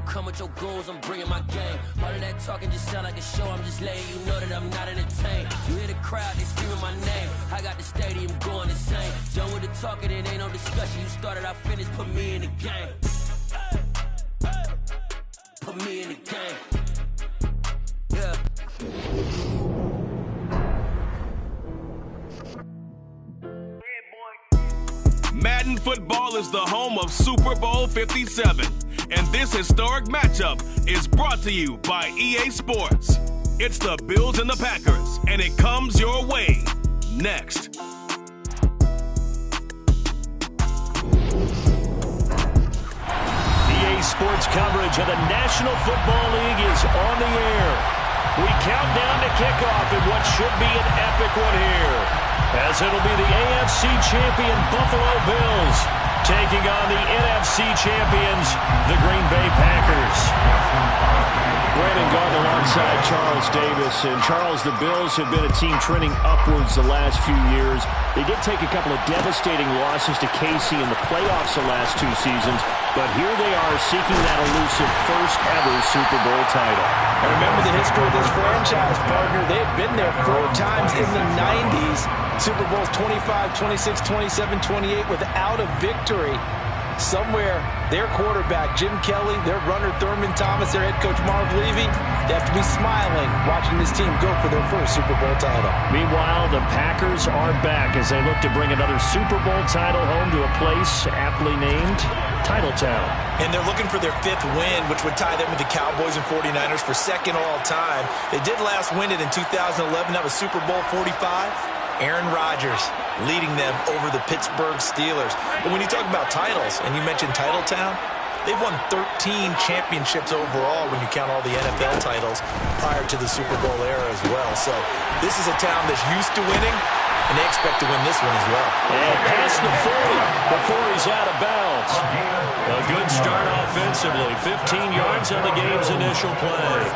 come with your goals, I'm bringing my game. All of that talking just sound like a show, I'm just letting you know that I'm not entertained. You hear the crowd, they screaming my name. I got the stadium going insane. Done with the talking, it ain't no discussion. You started, I finished, put me in the game. Put me in the game. Yeah. Madden Football is the home of Super Bowl 57, and this historic matchup is brought to you by EA Sports. It's the Bills and the Packers, and it comes your way next. EA Sports coverage of the National Football League is on the air. We count down to kickoff in what should be an epic one here, as it'll be the AFC champion Buffalo Bills taking on the NFC champions, the Green Bay Packers. Brandon Gaunt alongside Charles Davis. And Charles, the Bills have been a team trending upwards the last few years. They did take a couple of devastating losses to KC in the playoffs the last 2 seasons, but here they are seeking that elusive first-ever Super Bowl title. And remember the history of this franchise, partner. They've been there 4 times in the 90s. Super Bowls 25, 26, 27, 28 without a victory. Somewhere, their quarterback, Jim Kelly, their runner, Thurman Thomas, their head coach, Marv Levy, they have to be smiling watching this team go for their first Super Bowl title. Meanwhile, the Packers are back as they look to bring another Super Bowl title home to a place aptly named Titletown. And they're looking for their 5th win, which would tie them with the Cowboys and 49ers for 2nd all-time. They did last win it in 2011. That was Super Bowl 45. Aaron Rodgers leading them over the Pittsburgh Steelers. But when you talk about titles, and you mentioned Titletown, they've won 13 championships overall when you count all the NFL titles prior to the Super Bowl era as well. So this is a town that's used to winning, and they expect to win this one as well. And past the 40 before he's out of bounds. A good start offensively. 15 yards on the game's initial play.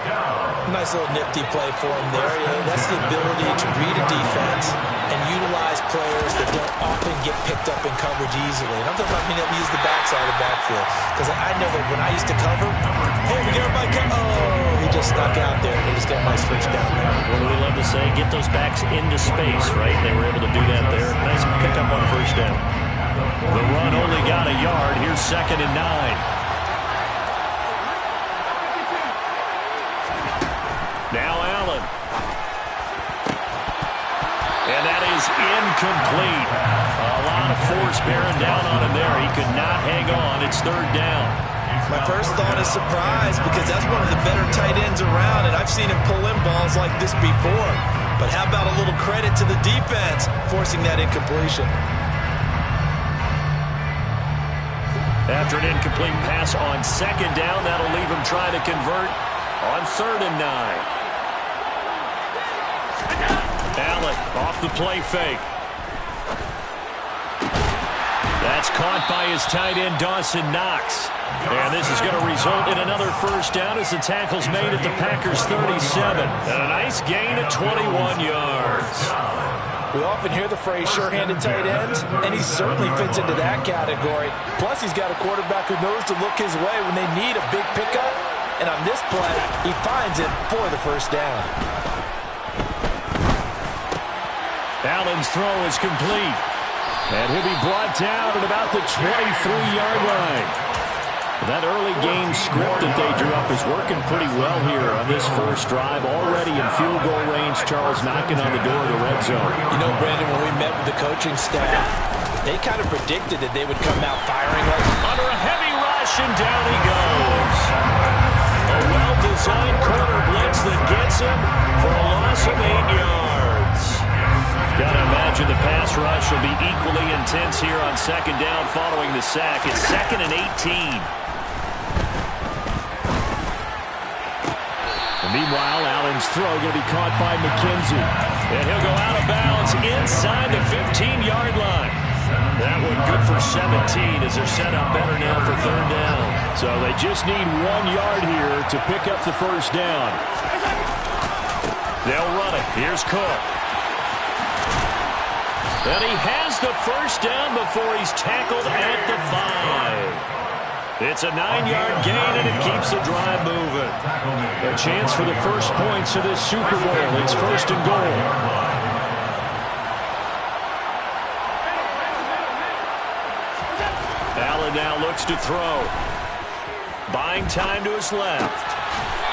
Nice little nifty play for him there. That's the ability to read a defense and utilize players that don't often get picked up in coverage easily. And I'm talking about being able to use the backside of the backfield. Because I know that when I used to cover, hey, we get everybody come. Oh, he just snuck out there. They just got a nice switch down there. What do we love to say? Get those backs into space, right? They were able to do that there. Nice pickup on first down. The run only got a yard. Here's 2nd and 9. Now Allen. And that is incomplete. A lot of force bearing down on him there. He could not hang on. It's 3rd down. My first thought is surprise, because that's one of the better tight ends around, and I've seen him pull in balls like this before. But how about a little credit to the defense forcing that incompletion? After an incomplete pass on 2nd down, that'll leave him trying to convert on 3rd and 9. Allen off the play fake. That's caught by his tight end, Dawson Knox. And this is going to result in another first down as the tackle's made at the Packers' 37. And a nice gain of 21 yards. We often hear the phrase sure-handed tight ends, and he certainly fits into that category. Plus, he's got a quarterback who knows to look his way when they need a big pickup. And on this play, he finds it for the first down. Allen's throw is complete. And he'll be brought down at about the 23-yard line. That early game script that they drew up is working pretty well here on this first drive. Already in field goal range, Charles knocking on the door of the red zone. You know, Brandon, when we met with the coaching staff, they kind of predicted that they would come out firing like under a heavy rush, and down he goes. A well-designed corner blitz that gets him for a loss of 8 yards. Got to imagine the pass rush will be equally intense here on 2nd down following the sack. It's 2nd and 18. Meanwhile, Allen's throw going to be caught by McKenzie. And he'll go out of bounds inside the 15-yard line. That one good for 17 as they're set up better now for 3rd down. So they just need 1 yard here to pick up the first down. They'll run it. Here's Cook. And he has the first down before he's tackled at the 5. It's a 9-yard gain, and it keeps the drive moving. A chance for the first points of this Super Bowl. It's 1st and goal. Allen now looks to throw. Buying time to his left.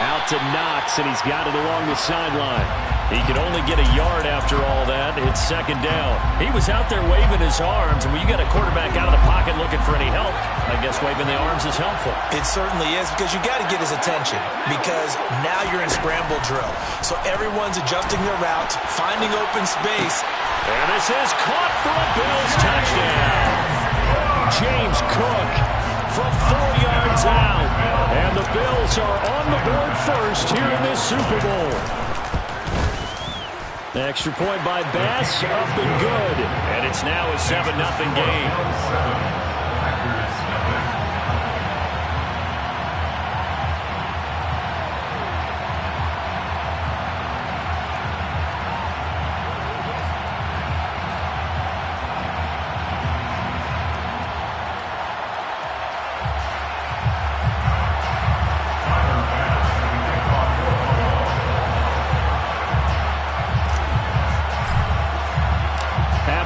Out to Knox, and he's got it along the sideline. He can only get a yard after all that. It's 2nd down. He was out there waving his arms, and when you got a quarterback out of the pocket looking for any help, I guess waving the arms is helpful. It certainly is, because you got to get his attention, because now you're in scramble drill. So everyone's adjusting their route, finding open space. And this is caught for a Bills touchdown. James Cook from 4 yards out. And the Bills are on the board first here in this Super Bowl. Extra point by Bass, up and good. And it's now a 7-0 game.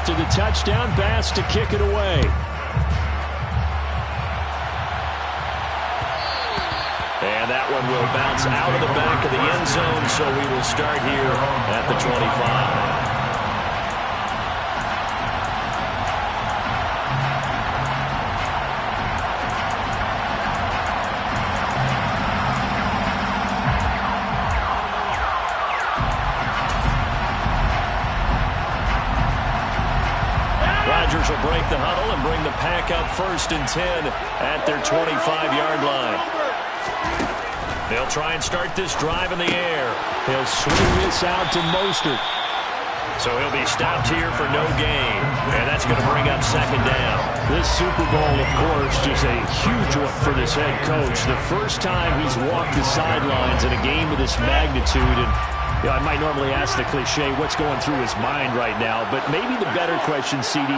After the touchdown, Bass to kick it away. And that one will bounce out of the back of the end zone, so we will start here at the 25. Rodgers will break the huddle and bring the pack up 1st and 10 at their 25-yard line. They'll try and start this drive in the air. He'll swing this out to Mostert. So he'll be stopped here for no gain. And that's going to bring up 2nd down. This Super Bowl, of course, just a huge one for this head coach. The first time he's walked the sidelines in a game of this magnitude. And I might normally ask the cliche, what's going through his mind right now? But maybe the better question, CD,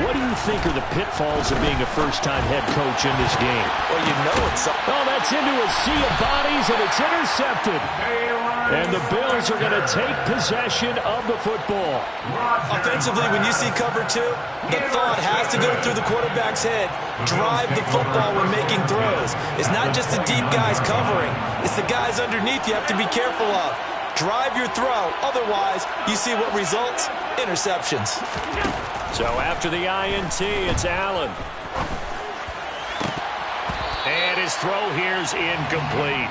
what do you think are the pitfalls of being a first-time head coach in this game? Well, you know it's... Oh, that's into a sea of bodies, and it's intercepted. And the Bills are going to take possession of the football. Offensively, when you see cover 2, the thought has to go through the quarterback's head. Drive the football when making throws. It's not just the deep guys covering. It's the guys underneath you have to be careful of. Drive your throw. Otherwise, you see what results? Interceptions. So after the INT, it's Allen. And his throw here's incomplete.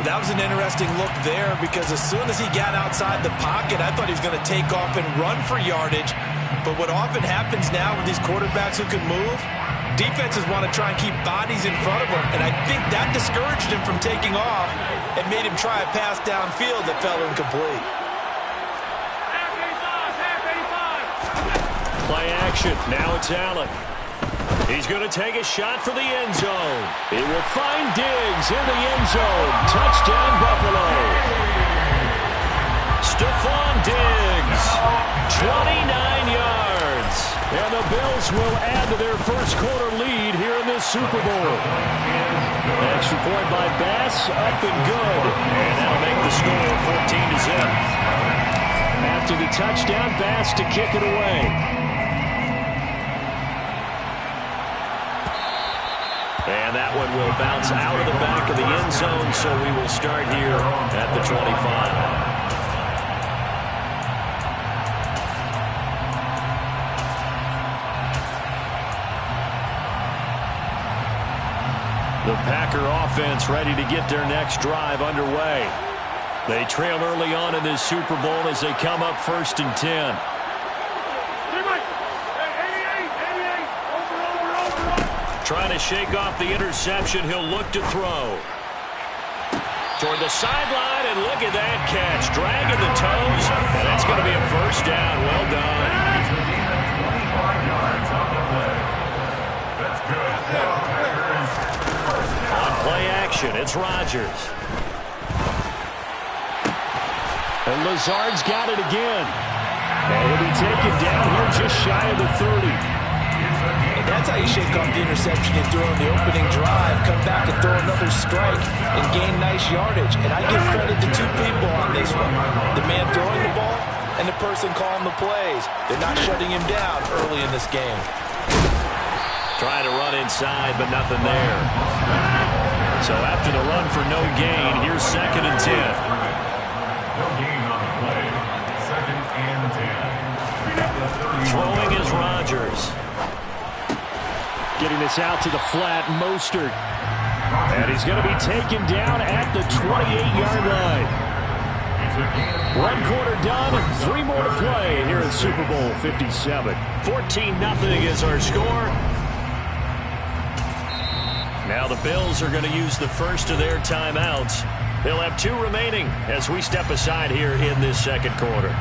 That was an interesting look there, because as soon as he got outside the pocket, I thought he was going to take off and run for yardage. But what often happens now with these quarterbacks who can move, defenses want to try and keep bodies in front of them. And I think that discouraged him from taking off and made him try a pass downfield that fell incomplete. Play action. Now it's Allen. He's going to take a shot for the end zone. He will find Diggs in the end zone. Touchdown, Buffalo. Stephon Diggs, 29 yards. And the Bills will add to their first quarter lead here in this Super Bowl. Extra point by Bass, up and good. And that'll make the score 14-0. After the touchdown, Bass to kick it away. And that one will bounce out of the back of the end zone, so we will start here at the 25. The Packer offense ready to get their next drive underway. They trail early on in this Super Bowl as they come up 1st and 10. Trying to shake off the interception. He'll look to throw. Toward the sideline, and look at that catch. Dragging the toes, and that's going to be a 1st down. Well done. On play action, it's Rodgers. And Lazard's got it again. And he'll be taken down here just shy of the 30. And That's how you shake off the interception you threw on the opening drive, come back and throw another strike and gain nice yardage. And I give credit to two people on this one. The man throwing the ball and the person calling the plays. They're not shutting him down early in this game. Trying to run inside, but nothing there. So after the run for no gain, here's 2nd and 10. No gain on the play. 2nd and 10. Throwing is Rodgers. Getting this out to the flat, Mostert. And he's going to be taken down at the 28-yard line. 1 quarter done, 3 more to play here in Super Bowl 57. 14-0 is our score. Now the Bills are going to use the first of their timeouts. They'll have 2 remaining as we step aside here in this 2nd quarter.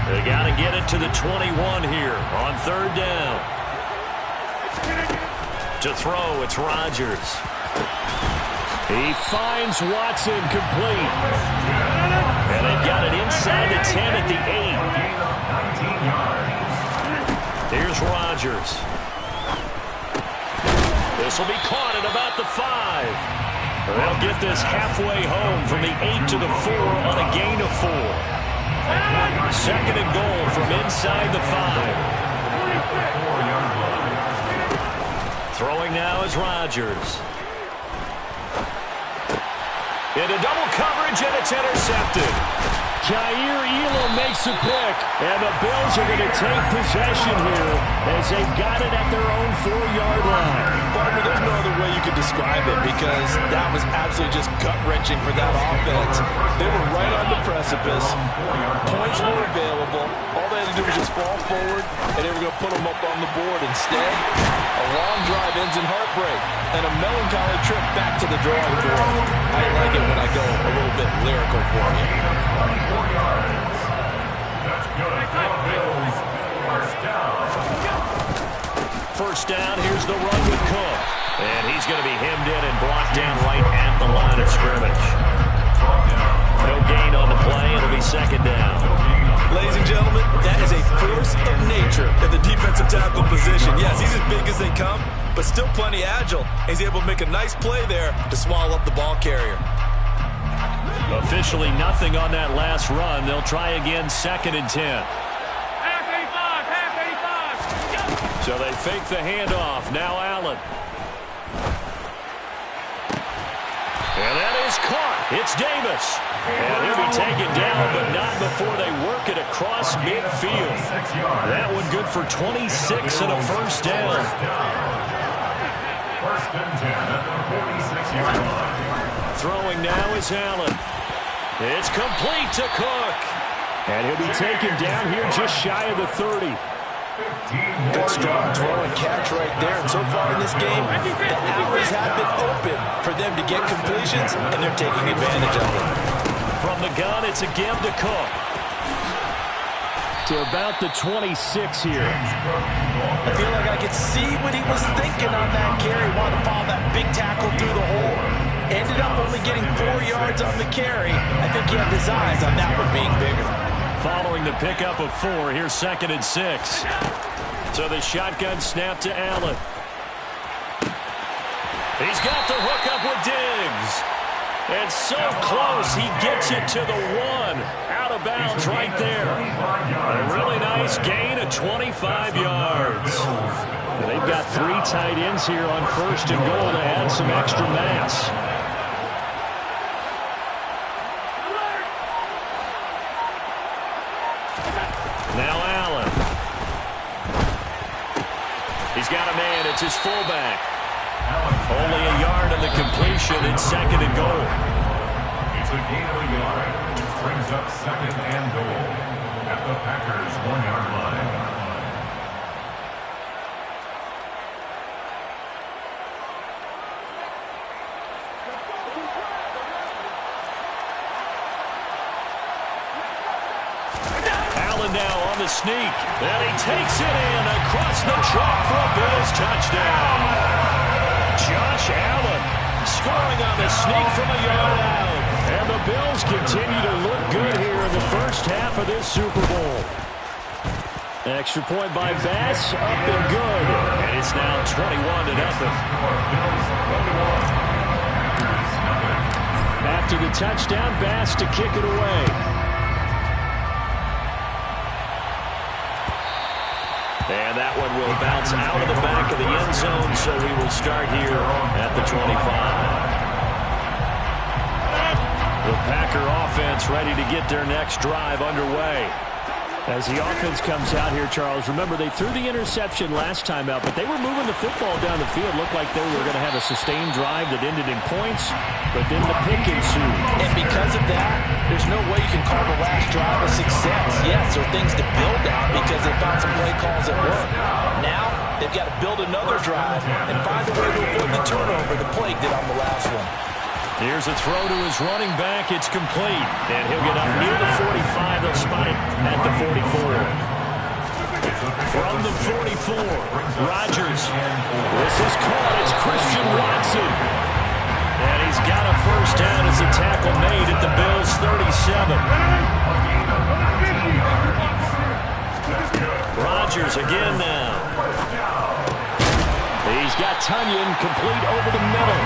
They got to get it to the 21 here on 3rd down. To throw, it's Rodgers. He finds Watson complete. And they've got it inside the 10 at the 8. Here's Rodgers. This will be caught at about the 5. They'll get this halfway home from the 8 to the 4 on a gain of 4. 2nd and goal from inside the 5. Throwing now is Rodgers. Into double coverage, and it's intercepted. Jair Elam makes a pick, and the Bills are going to take possession here as they've got it at their own 4-yard line. Partner, there's no other way you could describe it because that was absolutely just gut-wrenching for that offense. They were right on the precipice. Points were available. All they had to do was just fall forward, and they were going to put them up on the board. Instead, a long drive ends in heartbreak and a melancholy trip back to the drawing board. I like it when I go a little bit lyrical for you. That's good for the Bills. First down, here's the run with Cook. And he's going to be hemmed in and brought down right at the line of scrimmage. No gain on the play. It'll be 2nd down. Ladies and gentlemen, that is a force of nature at the defensive tackle position. Yes, he's as big as they come, but still plenty agile. He's able to make a nice play there to swallow up the ball carrier. Officially nothing on that last run. They'll try again 2nd and 10. Half 85. So they fake the handoff. Now Allen. And that is caught. It's Davis. And he'll be taken down, but not before they work it across midfield. That one good for 26 and a first down. 1st and 10 at the 46-yard line. Throwing now is Allen. It's complete to Cook. And he'll be taken down here just shy of the 30. Good strong throw and catch right there. And so far in this game, the hours have been open for them to get completions, and they're taking advantage of it. From the gun, it's again to Cook. To about the 26 here. I feel like I could see what he was thinking on that carry. Wanted to follow that big tackle through the hole. Ended up only getting 4 yards on the carry. I think he had his eyes on that one being bigger. Following the pickup of 4, here's 2nd and 6. So the shotgun snap to Allen. He's got the hook up with Diggs. And so close, he gets it to the 1. Out of bounds right there. A really nice gain of 25 yards. They've got 3 tight ends here on 1st and goal to add some extra mass. Now Allen. He's got a man. It's his fullback. Only a yard on the completion. It's 2nd and goal. It's a gain of a yard. Brings up 2nd and goal at the Packers' 1-yard line. Allen now on the sneak. And he takes it in across the chalk for a Bills touchdown. Josh Allen scoring on the sneak from a yard out. And the Bills continue to look good here in the first half of this Super Bowl. Extra point by Bass, up and good. And it's now 21-0. After the touchdown, Bass to kick it away. And that one will bounce out of the back of the end zone, so we will start here at the 25. The Packer offense ready to get their next drive underway. As the offense comes out here, Charles, remember they threw the interception last time out, but they were moving the football down the field. Looked like they were going to have a sustained drive that ended in points, but then the pick ensued. And because of that, there's no way you can call the last drive a success. Yes, there are things to build on because they found some play calls that work. Now, they've got to build another drive and find a way to avoid the turnover the plague did on the last one. Here's a throw to his running back. It's complete. And he'll get up near the 45. They'll spot it at the 44. From the 44, Rodgers. This is caught. It's Christian Watson. And he's got a first down as the tackle made at the Bills' 37. Rodgers again now. He's got Tunyon complete over the middle.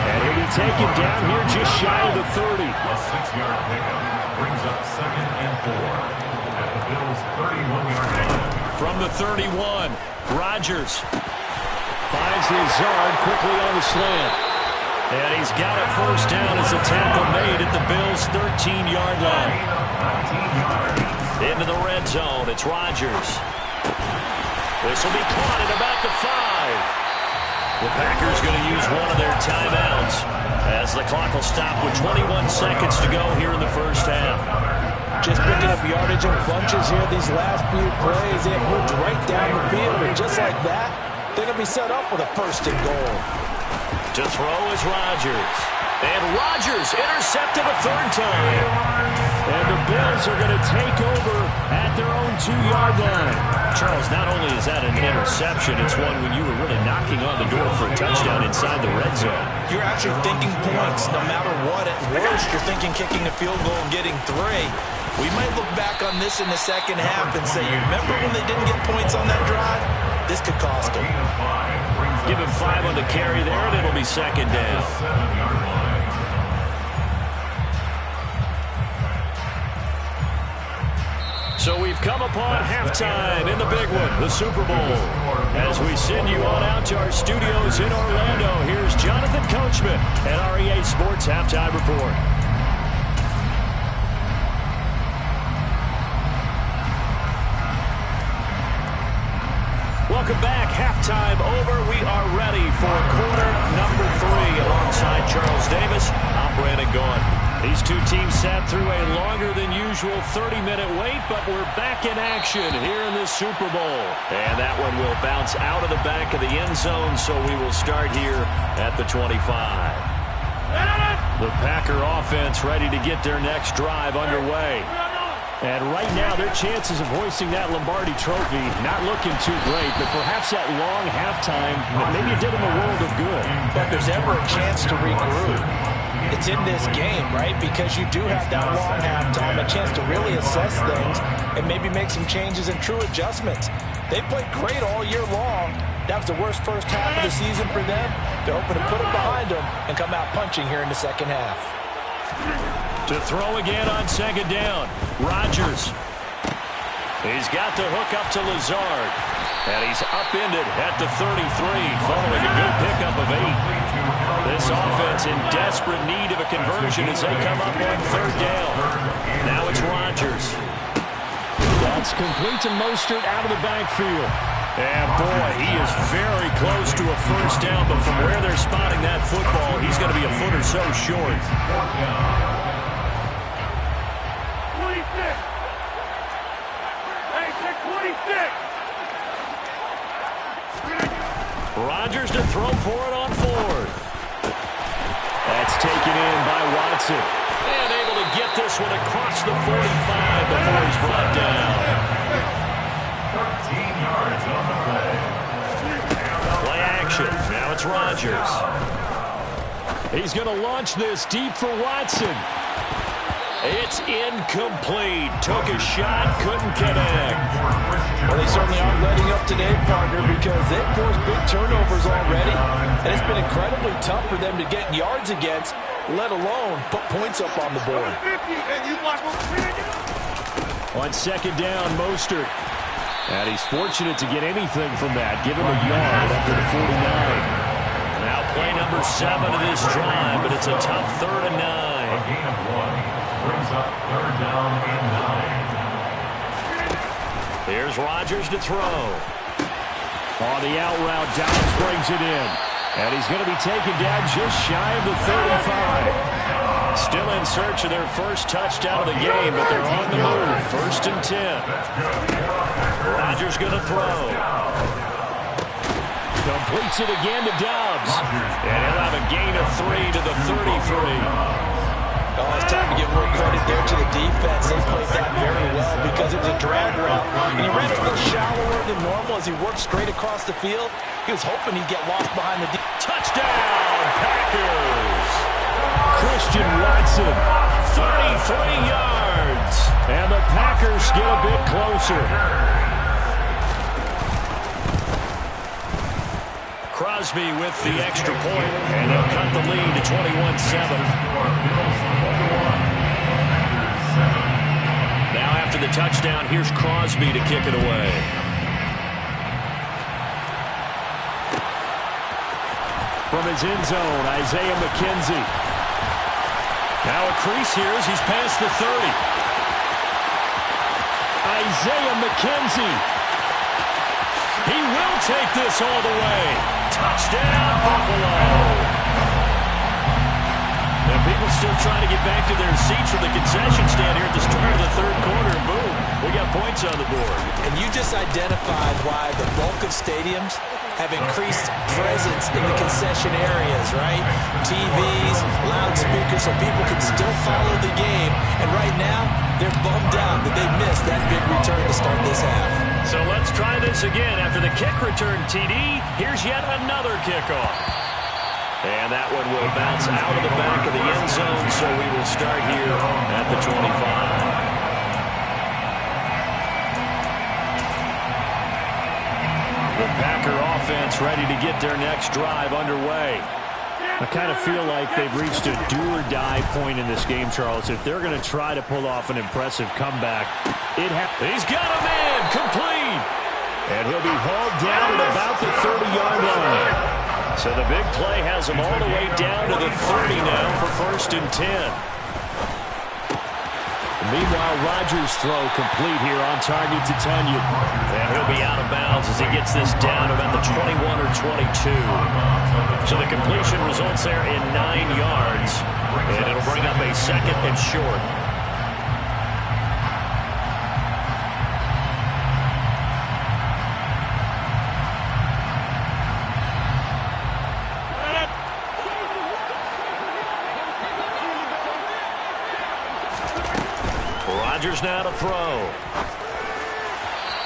And he'll be taken down here just shy of the 30. A 6-yard pickup brings up 2nd and 4 at the Bills' 31-yard line. From the 31, Rodgers finds Lazard quickly on the slant. And he's got a first down as the tackle made at the Bills' 13-yard line. Into the red zone, it's Rodgers. This will be caught at about the 5. The Packers going to use one of their timeouts as the clock will stop with 21 seconds to go here in the first half. Just picking up yardage in bunches here these last few plays. They have moved right down the field, and just like that, they're going to be set up with a first and goal. To throw is Rodgers. And Rodgers intercepted a third time. And the Bills are going to take over at their own 2-yard line. Charles, not only is that an interception, it's one when you were really knocking on the door for a touchdown inside the red zone. You're actually thinking points no matter what. At worst, you're thinking kicking a field goal and getting 3. We might look back on this in the second half and say, you remember when they didn't get points on that drive? This could cost them. Give him 5 on the carry there, and it'll be second down. So we've come upon halftime in the big one, the Super Bowl. As we send you on out to our studios in Orlando, here's Jonathan Coachman at our EA Sports Halftime Report. Welcome back. Halftime over. We are ready for quarter number 3 alongside Charles Davis. I'm Brandon Gaughan. These two teams sat through a longer than usual 30-minute wait, but we're back in action here in this Super Bowl. And that one will bounce out of the back of the end zone, so we will start here at the 25. The Packer offense ready to get their next drive underway. And right now, their chances of hoisting that Lombardi trophy not looking too great, but perhaps that long halftime, maybe it did them a world of good. But there's ever a chance to regroup. It's in this game, right? Because you do have that long halftime, a chance to really assess things and maybe make some changes and true adjustments. They played great all year long. That was the worst first half of the season for them. They're hoping to put it behind them and come out punching here in the second half. To throw again on second down, Rodgers. He's got the hook up to Lazard. And he's upended at the 33, following a good pickup of 8. This offense in desperate need of a conversion as they come up on third down. Now it's Rodgers. That's complete to Mostert out of the backfield. And boy, he is very close to a first down, but from where they're spotting that football, he's going to be a foot or so short. Rodgers to throw for it on fourth. That's taken in by Watson. And able to get this one across the 45 before he's brought down. 13 yards on the play. Play action. Now it's Rodgers. He's going to launch this deep for Watson. It's incomplete. Took a shot, couldn't connect. Well, they certainly aren't letting up today, partner, because they've forced big turnovers already, and it's been incredibly tough for them to get yards against, let alone put points up on the board. On second down, Mostert. And he's fortunate to get anything from that. Give him a yard up to the 49. Now play number 7 of this drive, but it's a tough 3rd and 9. A gain of 1 brings up 3rd down and 9. Here's Rodgers to throw. On the out route, Dallas brings it in. And he's going to be taken down just shy of the 35. Still in search of their first touchdown of the game, but they're on the move. 1st and 10. Rodgers going to throw. Completes it again to Dobbs. And he'll have a gain of 3 to the 33. Oh, it's time to give more credit there to the defense. They played that very well because it was a drag route. And he ran it a little shallower than normal as he worked straight across the field. He was hoping he'd get lost behind the touchdown, Packers! Christian Watson, 33 yards. And the Packers get a bit closer. Crosby with the extra point, and they'll cut the lead to 21-7. Now after the touchdown, here's Crosby to kick it away. From his end zone, Isaiah McKenzie. Now a crease here as he's past the 30. Isaiah McKenzie. He will take this all the way. Touchdown, Buffalo. Now people still trying to get back to their seats from the concession stand here at the start of the 3rd quarter. Boom, we got points on the board. And you just identified why the bulk of stadiums have increased presence in the concession areas, right? TVs, loudspeakers, so people can still follow the game. And right now, they're bummed out that they missed that big return to start this half. So let's try this again. After the kick return TD, here's yet another kickoff. And that one will bounce out of the back of the end zone, so we will start here at the 25. The Packer offense ready to get their next drive underway. I kind of feel like they've reached a do-or-die point in this game, Charles. If they're going to try to pull off an impressive comeback, he's got a man complete. And he'll be hauled down at about the 30-yard line. So the big play has him all the way down to the 30 now for 1st and 10. Meanwhile, Rodgers' throw complete here on target to Tunyon. And he'll be out of bounds as he gets this down about the 21 or 22. So the completion results there in 9 yards. And it'll bring up a 2nd and short. Rodgers now to throw.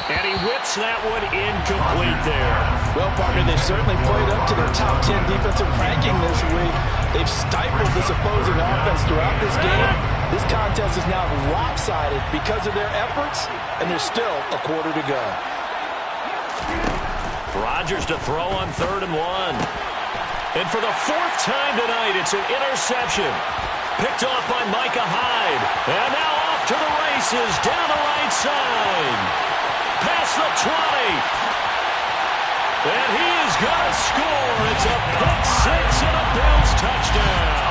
And he whips that one incomplete there. Well, partner, they've certainly played up to their top 10 defensive ranking this week. They've stifled this opposing offense throughout this game. This contest is now lopsided because of their efforts, and there's still a quarter to go. Rodgers to throw on 3rd and 1. And for the 4th time tonight, it's an interception. Picked off by Micah Hyde. And now off to the races down the right side. Past the 20. And he is going to score. It's a pick 6 and a Bills touchdown.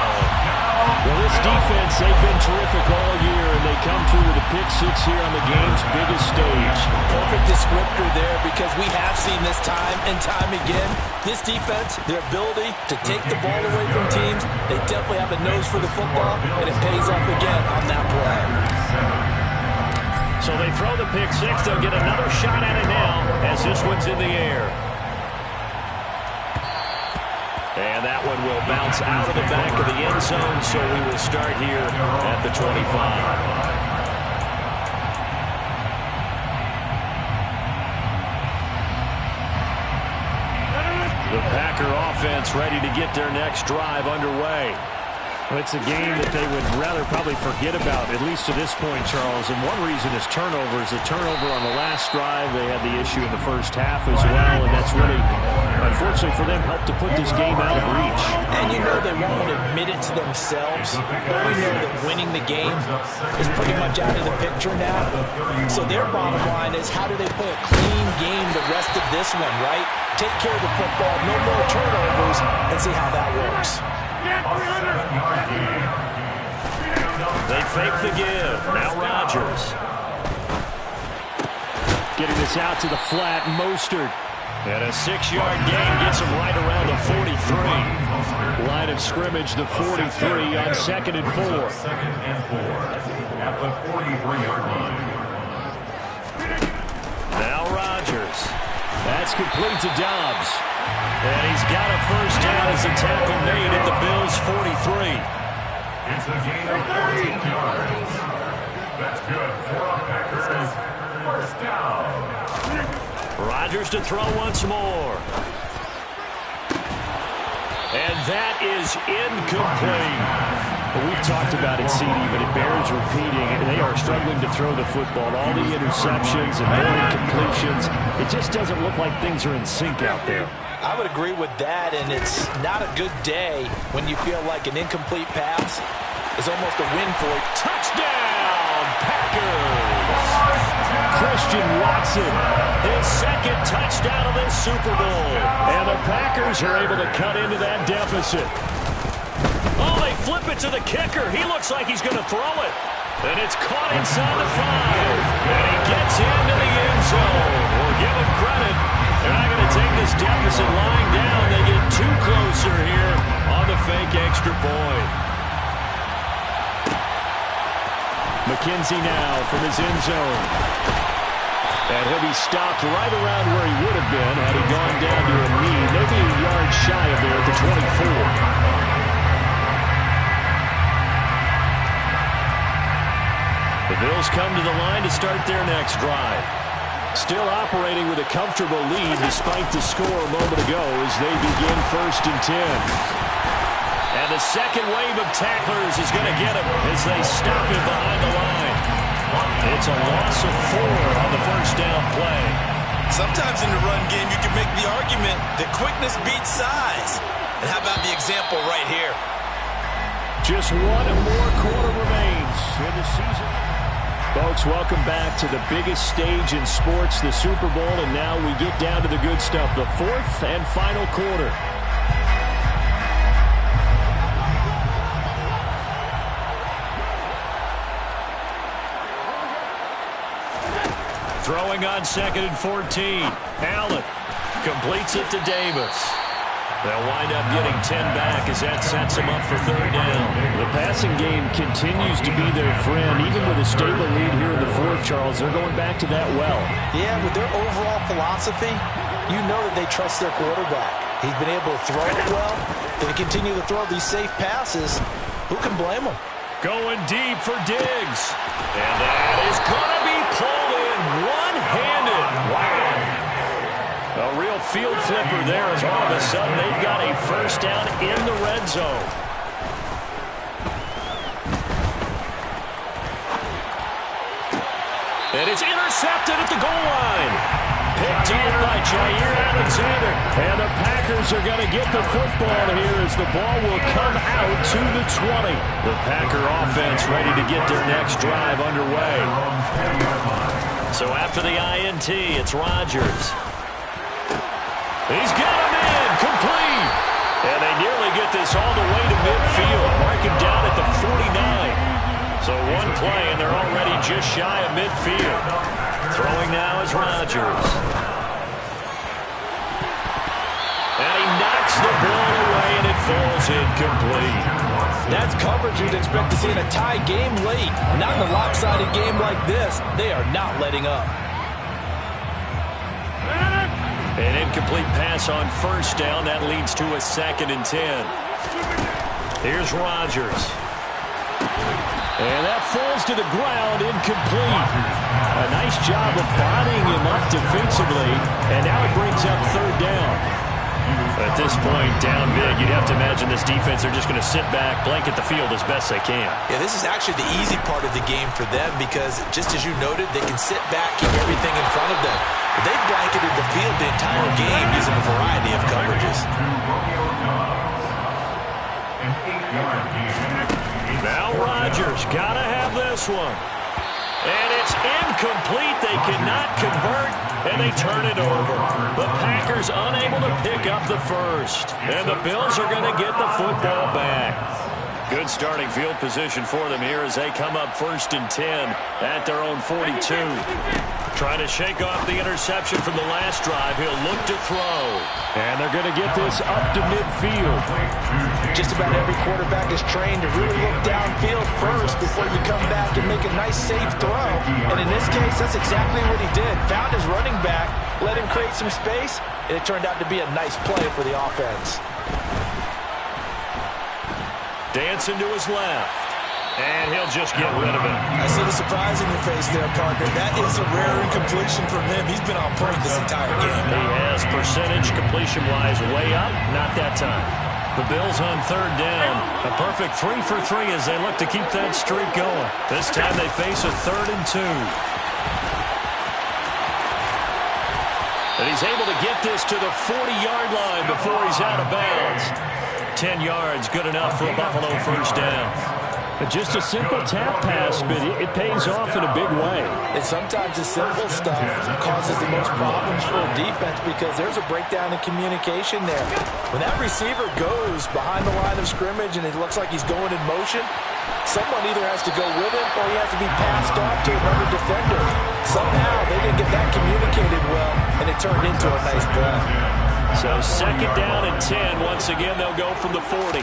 Well, this defense, they've been terrific all year, and they come through with a pick 6 here on the game's biggest stage. Perfect descriptor there, because we have seen this time and time again. This defense, their ability to take the ball away from teams, they definitely have a nose for the football, and it pays off again on that play. So they throw the pick 6. They'll get another shot at it now as this one's in the air. And that one will bounce out of the back of the end zone, so we will start here at the 25. The The Packer offense ready to get their next drive underway. Well, it's a game that they would rather probably forget about, at least to this point, Charles. And one reason is turnovers. The turnover on the last drive, they had the issue in the first half as well, and that's really, unfortunately for them, helped to put this game out of reach. And you know they won't admit it to themselves, but we know that winning the game is pretty much out of the picture now. So their bottom line is, how do they play a clean game the rest of this one, right? Take care of the football, no more turnovers, and see how that works. They fake the give. Now Rodgers. Getting this out to the flat, Mostert. And a 6-yard gain gets him right around the 43. Line of scrimmage, the 43 on 2nd and 4. At the 43-yard line. Now Rodgers. That's complete to Dobbs. And he's got a first down as the tackle made at the Bills' 43. It's a gain of 14 yards. That's good for the Packers. First down. Rodgers to throw once more. And that is incomplete. Well, we've talked about it, CD, but it bears repeating. They are struggling to throw the football. All the interceptions and more incompletions. It just doesn't look like things are in sync out there. I would agree with that, and it's not a good day when you feel like an incomplete pass is almost a win for you. Touchdown, Packers! Christian Watson, his second touchdown of this Super Bowl. And the Packers are able to cut into that deficit. Oh, they flip it to the kicker. He looks like he's going to throw it. And it's caught inside the 5. And he gets into the end zone. We'll give him credit. They're not going to take this deficit lying down. They get too closer here on the fake extra point. McKenzie now from his end zone. And he'll be stopped right around where he would have been had he gone down to a knee. Maybe a yard shy of there at the 24. The Bills come to the line to start their next drive. Still operating with a comfortable lead despite the score a moment ago as they begin 1st and 10. And the second wave of tacklers is going to get him as they stop him behind the line. It's a loss of 4 on the first down play. Sometimes in the run game you can make the argument that quickness beats size. And how about the example right here? Just one more quarter remains in the season. Folks, welcome back to the biggest stage in sports, the Super Bowl, and now we get down to the good stuff, the 4th and final quarter. Throwing on 2nd and 14. Allen completes it to Davis. They'll wind up getting 10 back as that sets them up for 3rd down. The passing game continues to be their friend. Even with a stable lead here in the 4th, Charles, they're going back to that well. Yeah, with their overall philosophy, you know that they trust their quarterback. He's been able to throw it well. If they continue to throw these safe passes, who can blame them? Going deep for Diggs. And that is going to be pulled in one-handed. Wow. A real field flipper there as all of a sudden they've got a first down in the red zone. And it's intercepted at the goal line. Picked off by Jair Alexander. And the Packers are going to get the football here as the ball will come out to the 20. The Packer offense ready to get their next drive underway. So after the INT, it's Rodgers. He's got him in, complete. And they nearly get this all the way to midfield. Mark him down at the 49. So one play, and they're already just shy of midfield. Throwing now is Rodgers. And he knocks the ball away, and it falls incomplete. That's coverage you'd expect to see in a tie game late. Not in a lopsided game like this. They are not letting up. An incomplete pass on first down. That leads to a 2nd and 10. Here's Rodgers. And that falls to the ground, incomplete. A nice job of bodying him up defensively, and now it brings up 3rd down. At this point, down big, you'd have to imagine this defense, they're just going to sit back, blanket the field as best they can. Yeah, this is actually the easy part of the game for them because, just as you noted, they can sit back, keep everything in front of them. But they've blanketed the field the entire game using a variety of coverages. Now Rodgers got to have this one. And it's incomplete. They cannot convert, and they turn it over. The Packers unable to pick up the first. And the Bills are going to get the football back. Good starting field position for them here as they come up 1st and 10 at their own 42. Trying to shake off the interception from the last drive. He'll look to throw. And they're going to get this up to midfield. Just about every quarterback is trained to really look downfield first before you come back and make a nice, safe throw. And in this case, that's exactly what he did. Found his running back, let him create some space, and it turned out to be a nice play for the offense. Dancing to his left. And he'll just get rid of it. I see the surprise in your face there, partner. That is a rare incompletion from him. He's been on point this entire game. He has percentage completion-wise way up. Not that time. The Bills on 3rd down. A perfect 3 for 3 as they look to keep that streak going. This time they face a 3rd and 2. And he's able to get this to the 40-yard line before he's out of bounds. 10 yards, good enough for a Buffalo 1st down. Just a simple tap pass, but it pays off in a big way. And sometimes the simple stuff causes the most problems for a defense because there's a breakdown in communication there. When that receiver goes behind the line of scrimmage and it looks like he's going in motion, someone either has to go with him or he has to be passed off to another defender. Somehow they didn't get that communicated well, and it turned into a nice play. So 2nd down and 10. Once again, they'll go from the 40.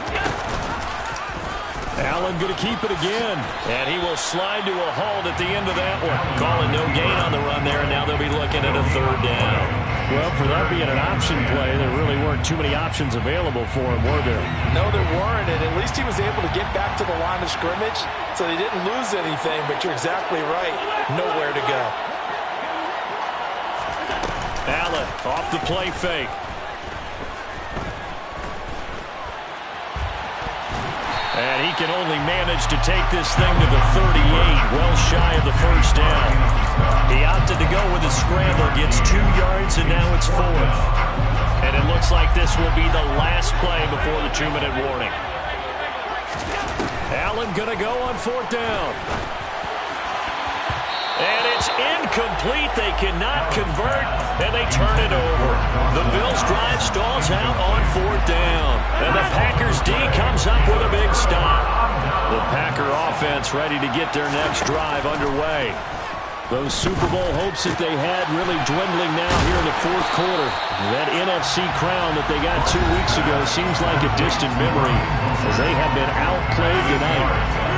Allen going to keep it again. And he will slide to a halt at the end of that one. Calling no gain on the run there, and now they'll be looking at a 3rd down. Well, for that being an option play, there really weren't too many options available for him, were there? No, there weren't, and at least he was able to get back to the line of scrimmage, so he didn't lose anything, but you're exactly right. Nowhere to go. Allen off the play fake. And he can only manage to take this thing to the 38, well shy of the 1st down. He opted to go with a scramble, gets 2 yards, and now it's 4th. And it looks like this will be the last play before the 2-minute warning. Allen going to go on 4th down. And it's incomplete. They cannot convert, and they turn it over. The Bills drive stalls out on 4th down. And the Packers D comes up with a big stop. The Packer offense ready to get their next drive underway. Those Super Bowl hopes that they had really dwindling now here in the 4th quarter. That NFC crown that they got 2 weeks ago seems like a distant memory as they have been outplayed tonight.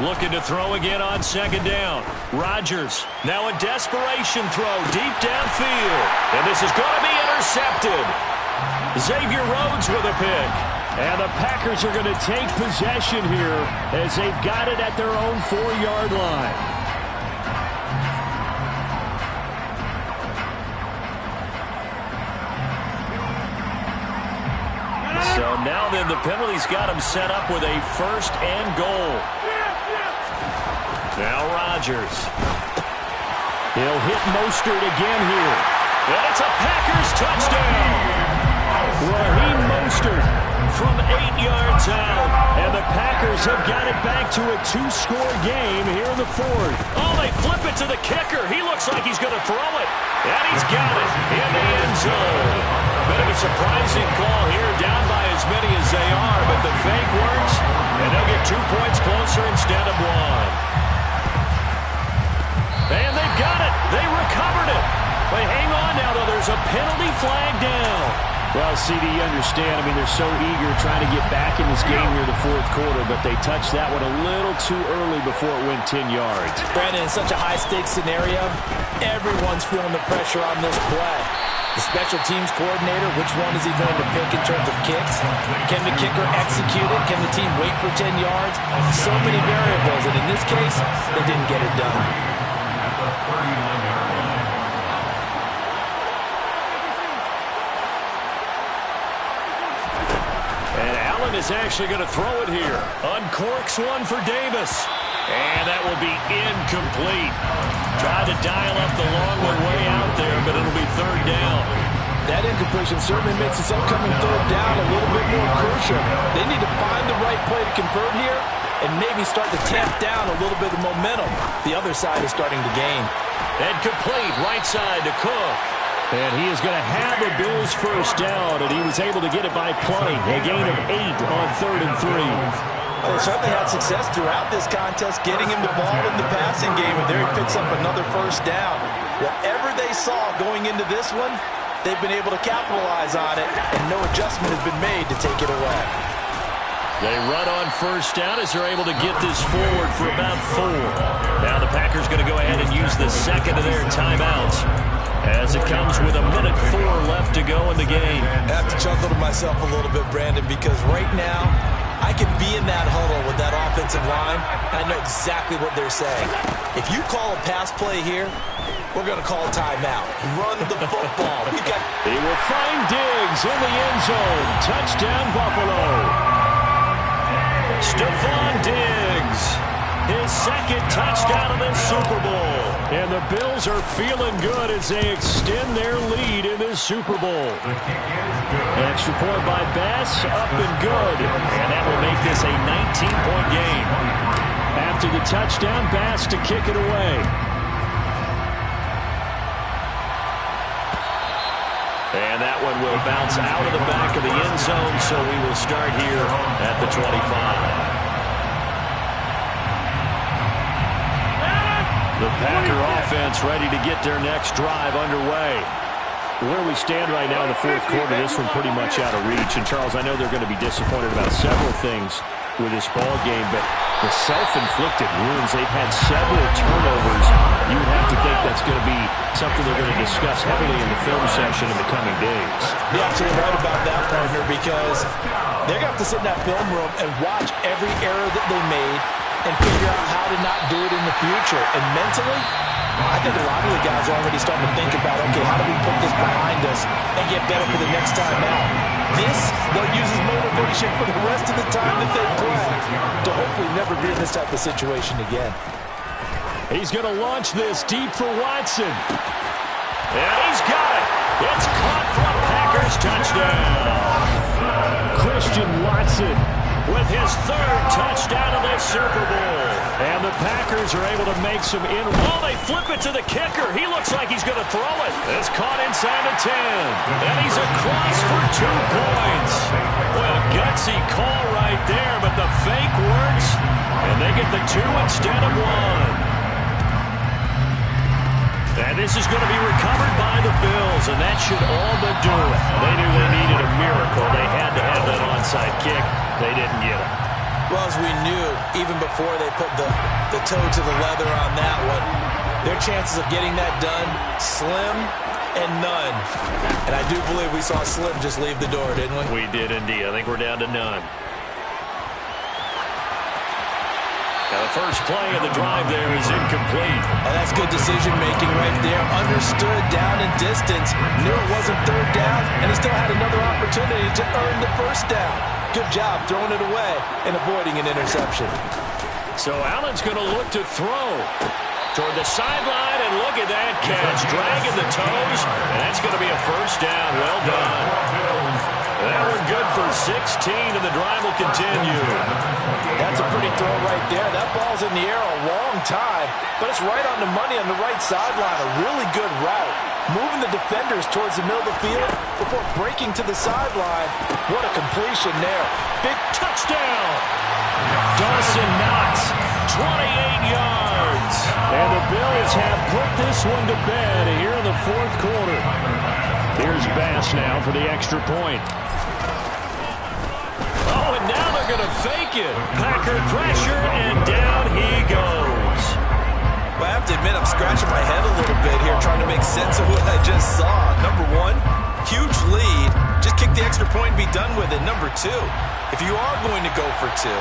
Looking to throw again on 2nd down. Rodgers now a desperation throw deep downfield. And this is going to be intercepted. Xavier Rhodes with a pick. And the Packers are going to take possession here as they've got it at their own 4-yard line. So now then the penalty's got him set up with a 1st and goal. Now Rodgers. He'll hit Mostert again here. And it's a Packers touchdown. Raheem Mostert from 8 yards out. And the Packers have got it back to a 2-score game here in the 4th. Oh, they flip it to the kicker. He looks like he's going to throw it. And he's got it in the end zone. Bit of a surprising call here, down by as many as they are, but the fake works, and they'll get 2 points closer instead of 1. And they've got it. They recovered it. But hang on now, though. There's a penalty flag down. Well, CD, you understand. I mean, they're so eager trying to get back in this game here in the 4th quarter, but they touched that one a little too early before it went 10 yards. Brandon, in such a high-stakes scenario, everyone's feeling the pressure on this play. The special teams coordinator, which one is he going to pick in terms of kicks? Can the kicker execute it? Can the team wait for 10 yards? So many variables, and in this case, they didn't get it done. At the 31-yard line. And Allen is actually going to throw it here. Uncorks one for Davis. And that will be incomplete. Tried to dial up the long way out there, but it'll be third down. That incompletion certainly makes this upcoming third down a little bit more crucial. They need to find the right play to convert here and maybe start to tamp down a little bit of momentum. The other side is starting to gain. And complete right side to Cook. And he is going to have a Bills first down, and he was able to get it by plenty. A gain of 8 on 3rd and 3. Well, they certainly had success throughout this contest, getting him the ball in the passing game, and there he picks up another first down. Whatever they saw going into this one, they've been able to capitalize on it, and no adjustment has been made to take it away. They run on first down as they're able to get this forward for about 4. Now the Packers going to go ahead and use the second of their timeouts as it comes with 1:04 left to go in the game. I have to chuckle to myself a little bit, Brandon, because right now I can be in that huddle with that offensive line, and I know exactly what they're saying. If you call a pass play here, we're going to call a timeout. Run the football. He will find Diggs in the end zone. Touchdown, Buffalo. Stephon Diggs, his second touchdown of the Super Bowl. And the Bills are feeling good as they extend their lead in this Super Bowl. Extra point by Bass, up and good. And that will make this a 19-point game. After the touchdown, Bass to kick it away. And that one will bounce out of the back of the end zone, so we will start here at the 25. The Packer offense ready to get their next drive underway. Where we stand right now in the fourth quarter, this one pretty much out of reach. And, Charles, I know they're going to be disappointed about several things with this ball game, but the self-inflicted wounds, they've had several turnovers. You would have to think that's going to be something they're going to discuss heavily in the film session in the coming days. You're absolutely right about that, partner, because they're going to have to sit in that film room and watch every error that they made and figure out how to not do it in the future. And mentally, I think a lot of the guys are already starting to think about, okay, how do we put this behind us and get better for the next time out? This, they'll use as motivation for the rest of the time that they play to hopefully never be in this type of situation again. He's going to launch this deep for Watson. And he's got it. It's caught for a Packers touchdown. Christian Watson with his 3rd touchdown of the Super Bowl. And the Packers are able to make some they flip it to the kicker. He looks like he's going to throw it. It's caught inside the 10. And he's across for 2 points. Well, gutsy call right there, but the fake works. And they get the 2 instead of 1. And this is going to be recovered by the Bills, and that should all but do it. They knew they needed a miracle. They had to have that onside kick. They didn't get it. Well, as we knew, even before they put the toe to the leather on that one, their chances of getting that done, slim and none. And I do believe we saw Slim just leave the door, didn't we? We did indeed. I think we're down to none. Now, the first play of the drive there is incomplete. Oh, that's good decision-making right there. Understood down and distance. Knew it wasn't third down, and he still had another opportunity to earn the first down. Good job throwing it away and avoiding an interception. So Allen's going to look to throw toward the sideline, and look at that catch. Dragging the toes, and that's going to be a first down. Well done. That one good for 16, and the drive will continue. That's a pretty throw right there. That ball's in the air a long time, but it's right on the money on the right sideline. A really good route. Moving the defenders towards the middle of the field before breaking to the sideline. What a completion there. Big touchdown. Dawson Knox, 28 yards. And the Bills have put this one to bed here in the fourth quarter. Here's Bass now for the extra point. Oh, and now they're going to fake it. Packer pressure, and down he goes. Well, I have to admit I'm scratching my head a little bit here trying to make sense of what I just saw. Number one, huge lead. Just kick the extra point and be done with it. Number two, if you are going to go for two,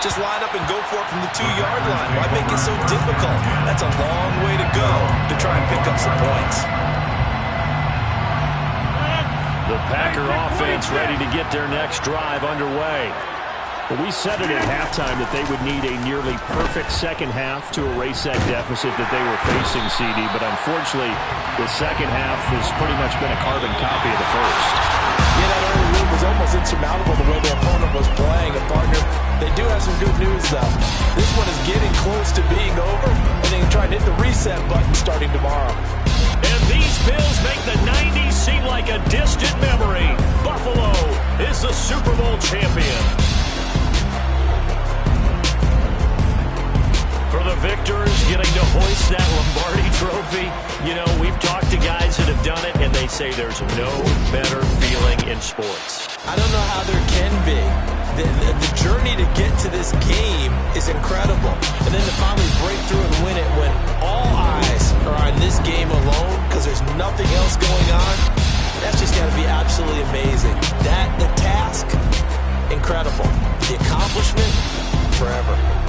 just line up and go for it from the 2-yard line. Why make it so difficult? That's a long way to go to try and pick up some points. The Packer offense ready to get their next drive underway. Well, we said it at halftime that they would need a nearly perfect second half to erase that deficit that they were facing, CD. But unfortunately, the second half has pretty much been a carbon copy of the first. Yeah, that early lead was almost insurmountable the way their opponent was playing. And, partner, they do have some good news, though. This one is getting close to being over, and they can try and hit the reset button starting tomorrow. And these Bills make the 90s seem like a distant memory. Buffalo is the Super Bowl champion. For the victors, getting to hoist that Lombardi trophy, you know, we've talked to guys that have done it, and they say there's no better feeling in sports. I don't know how there can be. The journey to get to this game is incredible. And then to finally break through and win it when all eyes are on this game alone because there's nothing else going on, that's just got to be absolutely amazing. The task, incredible. The accomplishment, forever.